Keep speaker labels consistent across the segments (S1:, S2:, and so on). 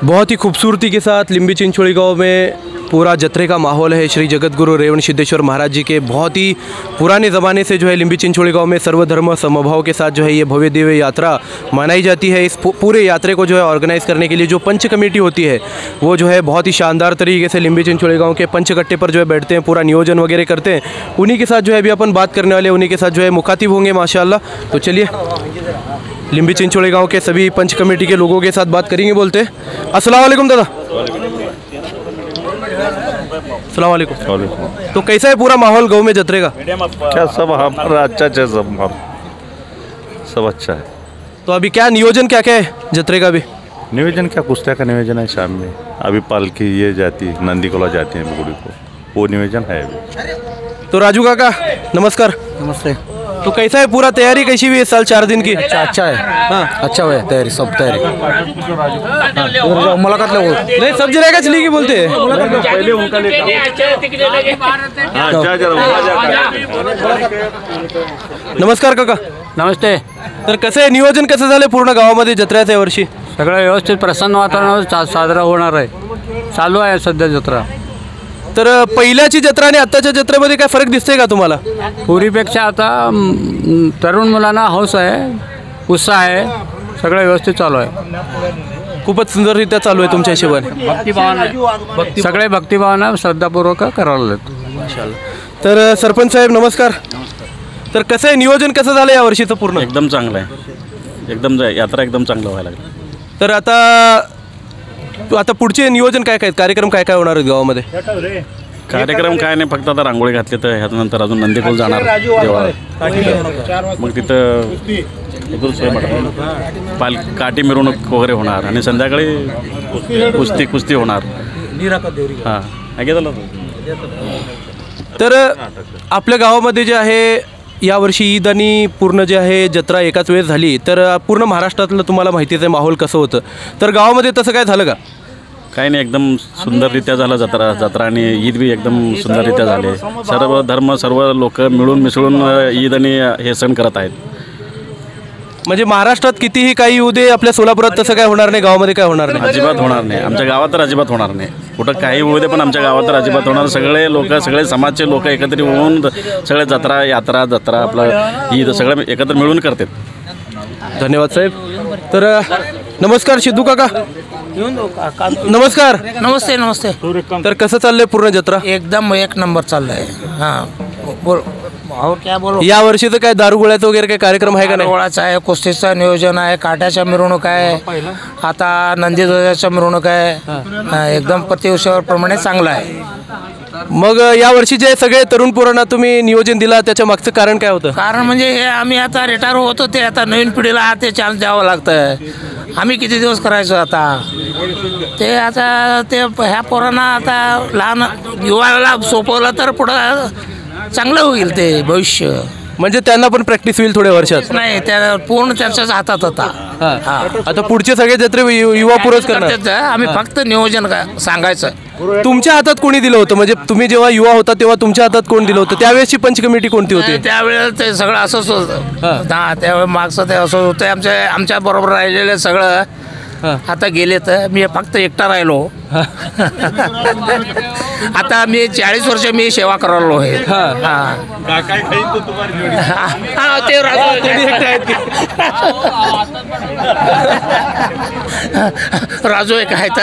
S1: बहुत ही खूबसूरती के साथ लिंबी चिंचोली गांव में पूरा जत्रे का माहौल है। श्री जगतगुरु रेवण सिद्धेश्वर महाराज जी के बहुत ही पुराने ज़माने से जो है लिंबी चिंचोली गांव में सर्वधर्म समभाव के साथ जो है ये भव्य दिव्य यात्रा मनाई जाती है। इस पूरे यात्रे को जो है ऑर्गेनाइज़ करने के लिए जो पंच कमेटी होती है वो जो है बहुत ही शानदार तरीके से लिंबी चिंचोली गाँव के पंचकट्टे पर जो है बैठते हैं, पूरा नियोजन वगैरह करते हैं। उन्हीं के साथ जो है अभी अपन बात करने वाले, उन्हीं के साथ जो है मुखातिब होंगे माशाल्लाह। तो चलिए लिंबी चिंचोली गांव के सभी पंच कमेटी के लोगों के साथ बात करेंगे। बोलते हैं अस्सलाम वालेकुम दादा। अस्सलाम वालेकुम। तो कैसा है पूरा माहौल गांव में जत्रे का?
S2: क्या सब हमारा अच्छा है, सब अच्छा है।
S1: तो अभी क्या नियोजन क्या क्या है जत्रे का? भी
S2: नियोजन क्या, कुश्तिया का नियोजन है शाम में। अभी पालकी ये जाती है, नंदी कोला जाती है बुगड़ी को, वो नियोजन है अभी।
S1: तो राजू काका नमस्कार।
S3: नमस्ते।
S1: तो कैसा है पूरा, तैयारी कैसी हुई इस साल 4 दिन की?
S3: अच्छा है। हाँ अच्छा हुआ है तैयारी, सब तैयारी। मुलाकात ले
S1: नहीं सब जगह का चलेगी बोलते हैं। नमस्कार काका।
S4: नमस्ते।
S1: तर कसं आहे नियोजन, कसं झालं पूर्ण गावामध्ये जत्रेचं यावर्षी?
S4: सगळं व्यवस्थित प्रसन्न वातावरण साजरा होणार आहे, चालू आहे सध्या जत्रा।
S1: तर पहिल्याची जत्रा आणि आत्ताच्या जत्रेमध्ये काय फरक दिसतोय का तुम्हाला?
S4: पूर्वीपेक्षा आता तरुण मुलांना हौस आहे, उत्साह आहे, सगळं व्यवस्थित चालू आहे।
S1: खूपच सुंदररित्या चालू आहे तुमच्या हिशोबाने।
S4: भक्तिभावाने सगळे भक्तिभावाने श्रद्धापूर्वक करायला
S1: माशाल्लाह। तर सरपंच साहेब नमस्कार। तर कसं आहे नियोजन, कसं झालं या वर्षीचं पूर्ण?
S5: एकदम चांगलं आहे, एकदम यात्रा एकदम चांगलं व्हायला लागलं।
S1: तर आता पुढचे नियोजन काय काय, कार्यक्रम काय काय होणार आहेत गावामध्ये?
S5: कार्यक्रम काय नाही, फक्त आता रांगोळी घातली तर ह्यानंतर अजून नंदीकोल जाणार देवाला, मग तिथं काठी मिरवणूक वगैरे होणार आणि संध्याकाळी कुस्ती होणार। हां
S1: तर आपल्या गावामध्ये जे आहे यावर्षी ईद आणि पूर्ण जे आहे जत्रा एकाच वेळेस झाली, तर पूर्ण महाराष्ट्रातलं तुम्हाला माहितीच आहे माहोल कसं होतं, तर गावामध्ये तसं काय झालं का?
S5: काही नाही, एकदम सुंदररित्या झालं जत्रा आणि ईद बी एकदम सुंदररित्या झाले। सर्व धर्म सर्व लोक मिळून मिसळून ईद आणि हे सण करत आहेत।
S1: म्हणजे महाराष्ट्रात कितीही काही येऊ दे, आपल्या सोलापुरात तसं काय होणार नाही, गावामध्ये काय होणार नाही?
S5: अजिबात होणार नाही, आमच्या गावात तर अजिबात होणार नाही। कुठं काही होऊ दे पण आमच्या गावात तर अजिबात होणार। सगळे लोक, सगळे समाजचे लोक एकत्रित होऊन सगळे जत्रा आपलं ईद सगळं एकत्र मिळून करतात।
S1: धन्यवाद साहेब। तर नमस्कार सिद्धू काका। नमस्कार।
S3: नमस्ते नमस्ते।
S1: तर कसं चाललंय पूर्ण जत्रा?
S3: एकदम एक नंबर चाललाय। हाँ बोल और क्या बोलो।
S1: या वर्षीचं काय दारुगोळ्याचं वगैरे काय कार्यक्रम आहे का नाही?
S3: गोळाचा आहे, कुस्तीचं नियोजन आहे, काट्याच्या मिरवणूक आहे, आता नंदीध्वजाच्या मिरवणूक आहे, एकदम प्रमाणे चांगलं आहे।
S1: मग या वर्षी जे सगळे तरुण पोरांना तुम्ही नियोजन दिला त्याच्या मागचं कारण काय होतं?
S3: कारण म्हणजे हे आम्ही आता रिटायर होतो, ते आता नवीन पिढीला ते चान्स द्यावं लागतं। आम्ही किती दिवस करायचो, आता ते ह्या पोरांना आता लहान युवाला सोपवलं तर पुढं चांगलं होईल ते भविष्य।
S1: म्हणजे त्यांना पण प्रॅक्टिस होईल थोड्या वर्षात?
S3: नाही, त्या पूर्ण त्यांच्याच हातात होता।
S1: आता पुढचे सगळे जत्रे युवा पुरच करणार,
S3: आम्ही फक्त नियोजन सांगायचं।
S1: तुमच्या हातात कोणी दिलं होतं? म्हणजे तुम्ही जेव्हा युवा होता तेव्हा तुमच्या हातात कोण दिलं होतं? त्यावेळेसची पंच कमिटी कोणती होती?
S3: त्यावेळेस ते सगळं असंच होतं। त्यावेळेस मागचं ते असंच होतं, आमच्या बरोबर राहिलेले सगळं आता गेले, तर मी फक्त एकटा राहिलो। आता मी 40 वर्ष मी सेवा करायलो आहे। ते राजू एक आहे, तर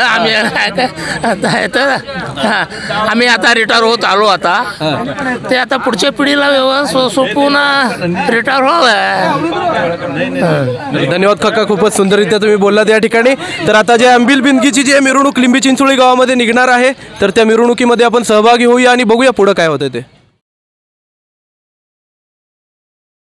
S3: आम्ही आता रिटायर होत आलो। आता ते आता पुढच्या पिढीला सोपवून रिटायर व्हावं।
S1: धन्यवाद काका, खूपच सुंदररित्या तुम्ही बोललात या ठिकाणी। तर आता जे अंबिल बिनगीची जी मिरवणूक लिंबी चिंचोळी गावामध्ये निघणार आहे, तर त्या मिरवणुकीमध्ये आपण सहभागी होऊया आणि बघूया पुढे काय होतं ते।